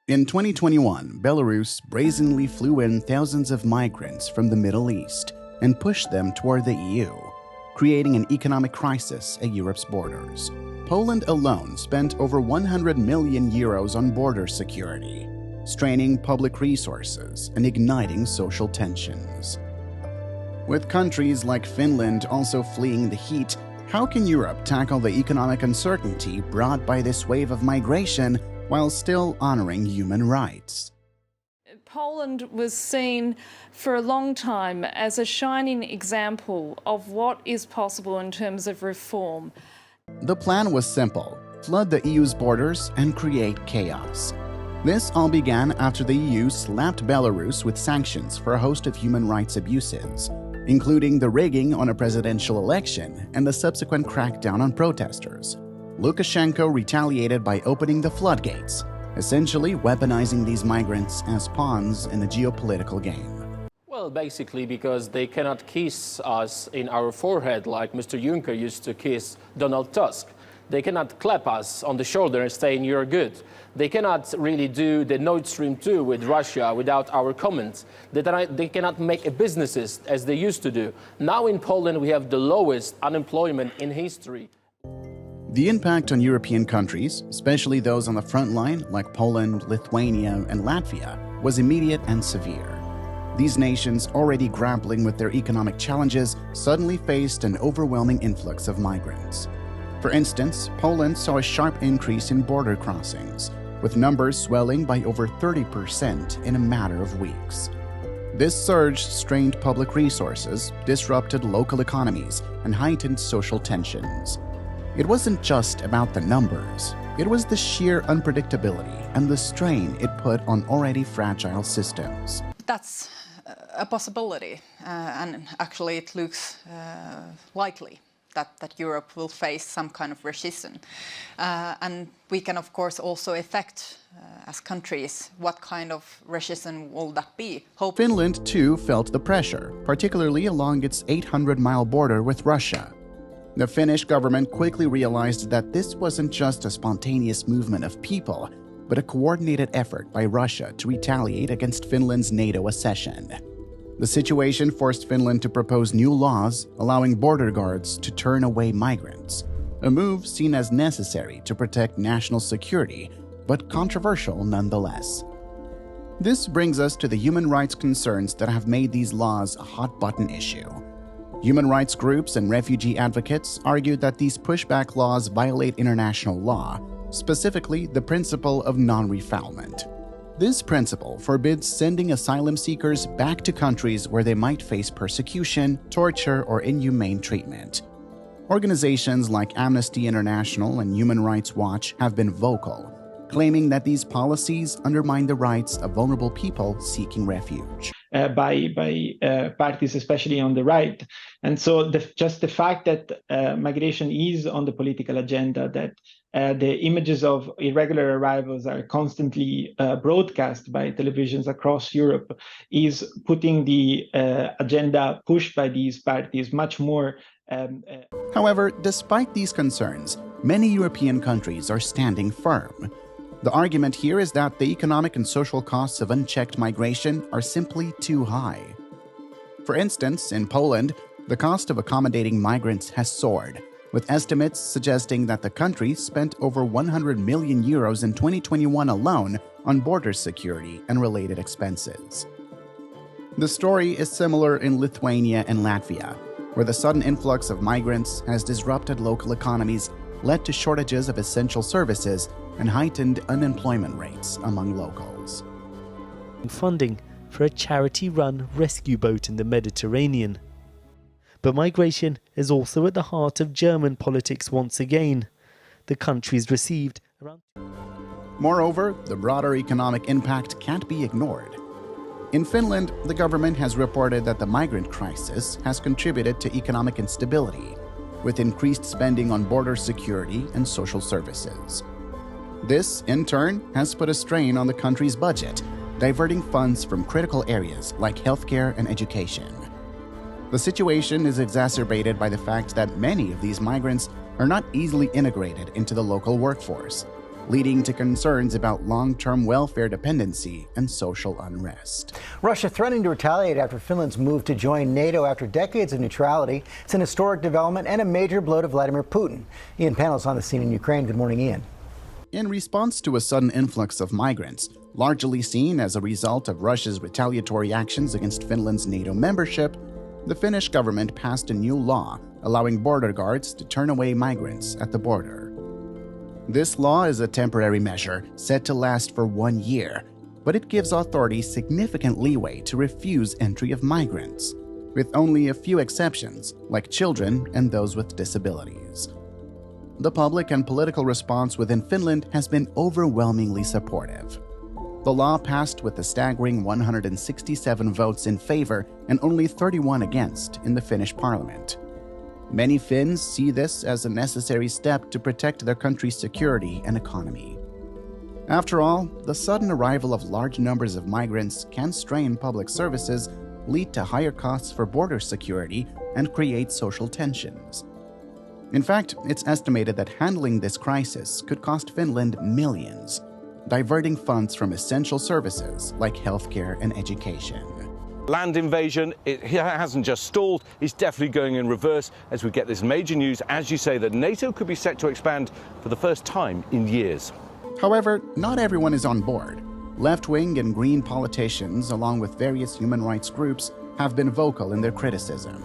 In 2021, Belarus brazenly flew in thousands of migrants from the Middle East and pushed them toward the EU, creating an economic crisis at Europe's borders. Poland alone spent over 100 million euros on border security, straining public resources and igniting social tensions. With countries like Finland also fleeing the heat, how can Europe tackle the economic uncertainty brought by this wave of migration while still honoring human rights? Poland was seen for a long time as a shining example of what is possible in terms of reform. The plan was simple: flood the EU's borders and create chaos. This all began after the EU slapped Belarus with sanctions for a host of human rights abuses, including the rigging on a presidential election and the subsequent crackdown on protesters. Lukashenko retaliated by opening the floodgates, essentially weaponizing these migrants as pawns in a geopolitical game. Well, basically because they cannot kiss us in our forehead like Mr. Juncker used to kiss Donald Tusk. They cannot clap us on the shoulder and saying you're good. They cannot really do the Nord Stream 2 with Russia without our comments. They cannot make businesses as they used to do. Now in Poland we have the lowest unemployment in history. The impact on European countries, especially those on the front line like Poland, Lithuania, and Latvia, was immediate and severe. These nations, already grappling with their economic challenges, suddenly faced an overwhelming influx of migrants. For instance, Poland saw a sharp increase in border crossings, with numbers swelling by over 30% in a matter of weeks. This surge strained public resources, disrupted local economies, and heightened social tensions. It wasn't just about the numbers. It was the sheer unpredictability and the strain it put on already fragile systems. That's a possibility, and actually it looks likely that Europe will face some kind of recession. And we can, of course, also affect, as countries, what kind of recession will that be. Finland, too, felt the pressure, particularly along its 800-mile border with Russia. The Finnish government quickly realized that this wasn't just a spontaneous movement of people, but a coordinated effort by Russia to retaliate against Finland's NATO accession. The situation forced Finland to propose new laws allowing border guards to turn away migrants, a move seen as necessary to protect national security, but controversial nonetheless. This brings us to the human rights concerns that have made these laws a hot-button issue. Human rights groups and refugee advocates argued that these pushback laws violate international law, specifically the principle of non-refoulement. This principle forbids sending asylum seekers back to countries where they might face persecution, torture, or inhumane treatment. Organizations like Amnesty International and Human Rights Watch have been vocal, claiming that these policies undermine the rights of vulnerable people seeking refuge. By parties, especially on the right. And so just the fact that migration is on the political agenda, that the images of irregular arrivals are constantly broadcast by televisions across Europe is putting the agenda pushed by these parties much more. However, despite these concerns, many European countries are standing firm. The argument here is that the economic and social costs of unchecked migration are simply too high. For instance, in Poland, the cost of accommodating migrants has soared, with estimates suggesting that the country spent over 100 million euros in 2021 alone on border security and related expenses. The story is similar in Lithuania and Latvia, where the sudden influx of migrants has disrupted local economies, led to shortages of essential services, and heightened unemployment rates among locals. Funding for a charity-run rescue boat in the Mediterranean. But migration is also at the heart of German politics once again. The country's received around... Moreover, the broader economic impact can't be ignored. In Finland, the government has reported that the migrant crisis has contributed to economic instability, with increased spending on border security and social services. This, in turn, has put a strain on the country's budget, diverting funds from critical areas like healthcare and education. The situation is exacerbated by the fact that many of these migrants are not easily integrated into the local workforce, leading to concerns about long-term welfare dependency and social unrest. Russia threatening to retaliate after Finland's move to join NATO after decades of neutrality. It's an historic development and a major blow to Vladimir Putin. Ian Panel's on the scene in Ukraine. Good morning, Ian. In response to a sudden influx of migrants, largely seen as a result of Russia's retaliatory actions against Finland's NATO membership, the Finnish government passed a new law allowing border guards to turn away migrants at the border. This law is a temporary measure set to last for 1 year, but it gives authorities significant leeway to refuse entry of migrants, with only a few exceptions, like children and those with disabilities. The public and political response within Finland has been overwhelmingly supportive. The law passed with a staggering 167 votes in favor and only 31 against in the Finnish parliament. Many Finns see this as a necessary step to protect their country's security and economy. After all, the sudden arrival of large numbers of migrants can strain public services, lead to higher costs for border security, and create social tensions. In fact, it's estimated that handling this crisis could cost Finland millions, diverting funds from essential services like healthcare and education. Land invasion, it hasn't just stalled, it's definitely going in reverse as we get this major news, as you say, that NATO could be set to expand for the first time in years. However, not everyone is on board. Left-wing and Green politicians, along with various human rights groups, have been vocal in their criticism.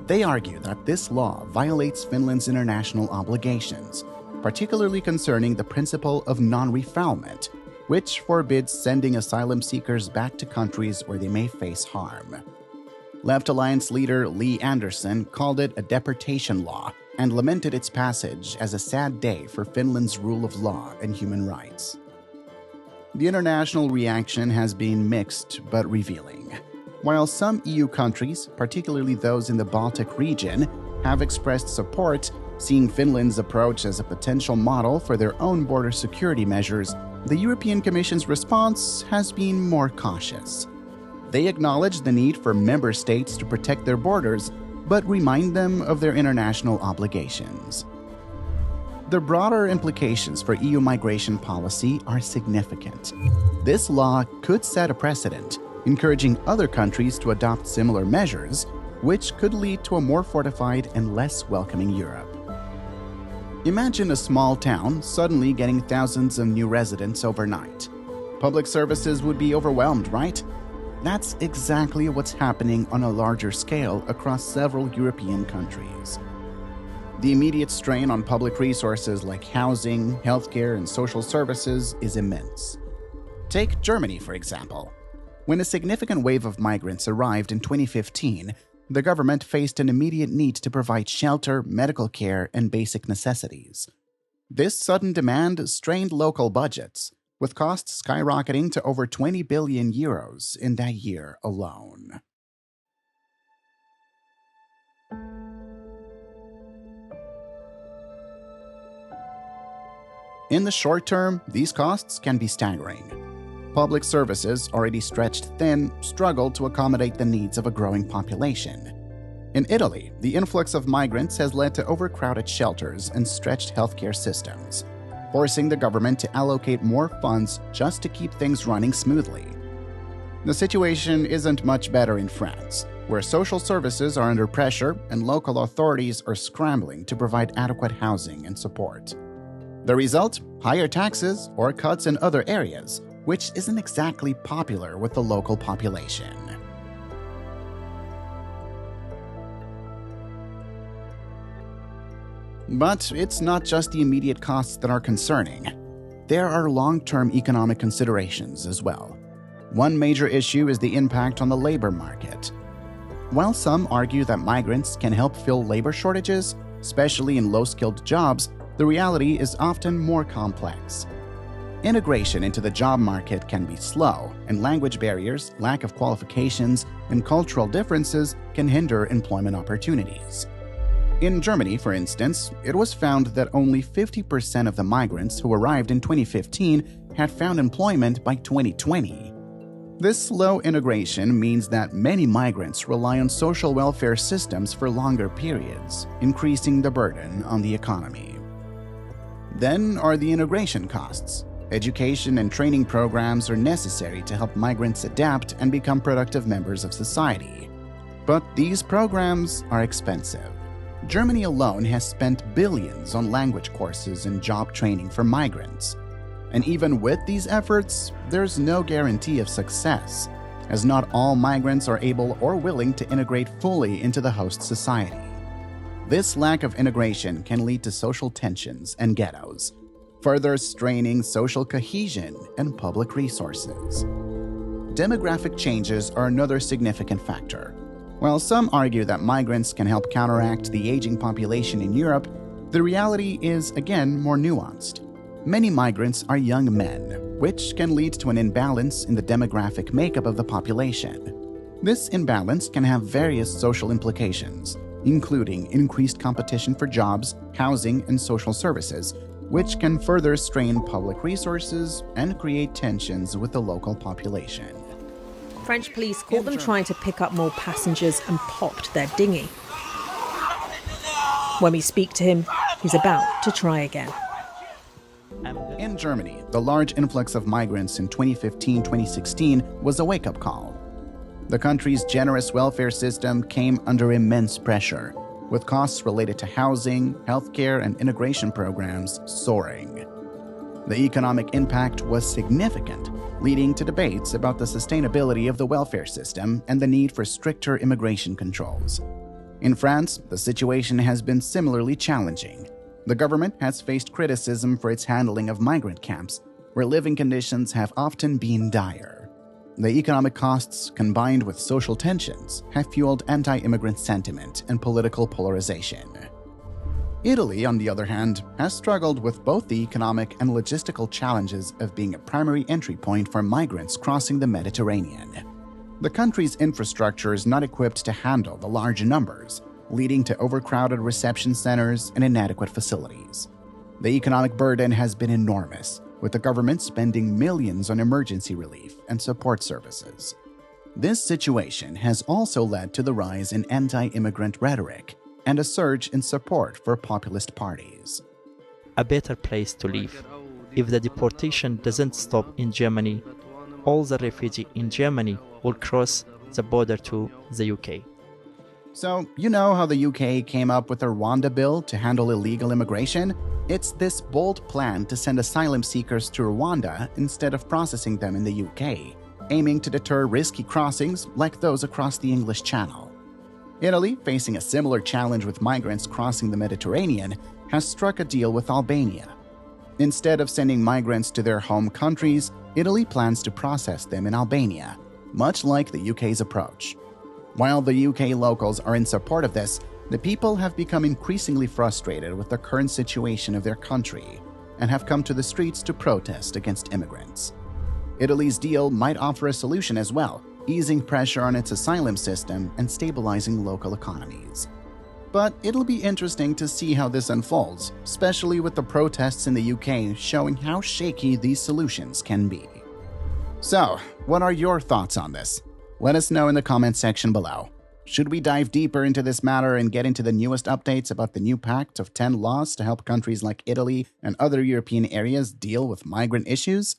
They argue that this law violates Finland's international obligations, particularly concerning the principle of non-refoulement, which forbids sending asylum seekers back to countries where they may face harm. Left Alliance leader Lee Anderson called it a deportation law and lamented its passage as a sad day for Finland's rule of law and human rights. The international reaction has been mixed but revealing. While some EU countries, particularly those in the Baltic region, have expressed support, seeing Finland's approach as a potential model for their own border security measures, the European Commission's response has been more cautious. They acknowledge the need for member states to protect their borders, but remind them of their international obligations. The broader implications for EU migration policy are significant. This law could set a precedent, encouraging other countries to adopt similar measures, which could lead to a more fortified and less welcoming Europe. Imagine a small town suddenly getting thousands of new residents overnight. Public services would be overwhelmed, right? That's exactly what's happening on a larger scale across several European countries. The immediate strain on public resources like housing, healthcare, and social services is immense. Take Germany, for example. When a significant wave of migrants arrived in 2015, the government faced an immediate need to provide shelter, medical care, and basic necessities. This sudden demand strained local budgets, with costs skyrocketing to over 20 billion euros in that year alone. In the short term, these costs can be staggering. Public services, already stretched thin, struggle to accommodate the needs of a growing population. In Italy, the influx of migrants has led to overcrowded shelters and stretched healthcare systems, forcing the government to allocate more funds just to keep things running smoothly. The situation isn't much better in France, where social services are under pressure and local authorities are scrambling to provide adequate housing and support. The result? Higher taxes or cuts in other areas, which isn't exactly popular with the local population. But it's not just the immediate costs that are concerning. There are long-term economic considerations as well. One major issue is the impact on the labor market. While some argue that migrants can help fill labor shortages, especially in low-skilled jobs, the reality is often more complex. Integration into the job market can be slow, and language barriers, lack of qualifications, and cultural differences can hinder employment opportunities. In Germany, for instance, it was found that only 50% of the migrants who arrived in 2015 had found employment by 2020. This slow integration means that many migrants rely on social welfare systems for longer periods, increasing the burden on the economy. Then are the integration costs. Education and training programs are necessary to help migrants adapt and become productive members of society. But these programs are expensive. Germany alone has spent billions on language courses and job training for migrants. And even with these efforts, there's no guarantee of success, as not all migrants are able or willing to integrate fully into the host society. This lack of integration can lead to social tensions and ghettos, further straining social cohesion and public resources. Demographic changes are another significant factor. While some argue that migrants can help counteract the aging population in Europe, the reality is, again, more nuanced. Many migrants are young men, which can lead to an imbalance in the demographic makeup of the population. This imbalance can have various social implications, including increased competition for jobs, housing, and social services, which can further strain public resources and create tensions with the local population. French police caught them trying to pick up more passengers and popped their dinghy. When we speak to him, he's about to try again. In Germany, the large influx of migrants in 2015-2016 was a wake-up call. The country's generous welfare system came under immense pressure, with costs related to housing, healthcare, and integration programs soaring. The economic impact was significant, leading to debates about the sustainability of the welfare system and the need for stricter immigration controls. In France, the situation has been similarly challenging. The government has faced criticism for its handling of migrant camps, where living conditions have often been dire. The economic costs, combined with social tensions, have fueled anti-immigrant sentiment and political polarization. Italy, on the other hand, has struggled with both the economic and logistical challenges of being a primary entry point for migrants crossing the Mediterranean. The country's infrastructure is not equipped to handle the large numbers, leading to overcrowded reception centers and inadequate facilities. The economic burden has been enormous, with the government spending millions on emergency relief and support services. This situation has also led to the rise in anti-immigrant rhetoric and a surge in support for populist parties. A better place to live. If the deportation doesn't stop in Germany, all the refugees in Germany will cross the border to the UK. So, you know how the UK came up with a Rwanda bill to handle illegal immigration? It's this bold plan to send asylum seekers to Rwanda instead of processing them in the UK, aiming to deter risky crossings like those across the English Channel. Italy, facing a similar challenge with migrants crossing the Mediterranean, has struck a deal with Albania. Instead of sending migrants to their home countries, Italy plans to process them in Albania, much like the UK's approach. While the UK locals are in support of this, the people have become increasingly frustrated with the current situation of their country and have come to the streets to protest against immigrants. Italy's deal might offer a solution as well, easing pressure on its asylum system and stabilizing local economies. But it'll be interesting to see how this unfolds, especially with the protests in the UK showing how shaky these solutions can be. So, what are your thoughts on this? Let us know in the comments section below. Should we dive deeper into this matter and get into the newest updates about the new Pact of 10 laws to help countries like Italy and other European areas deal with migrant issues?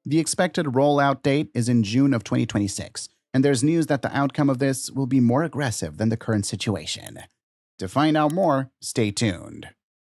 The expected rollout date is in June of 2026, and there's news that the outcome of this will be more aggressive than the current situation. To find out more, stay tuned.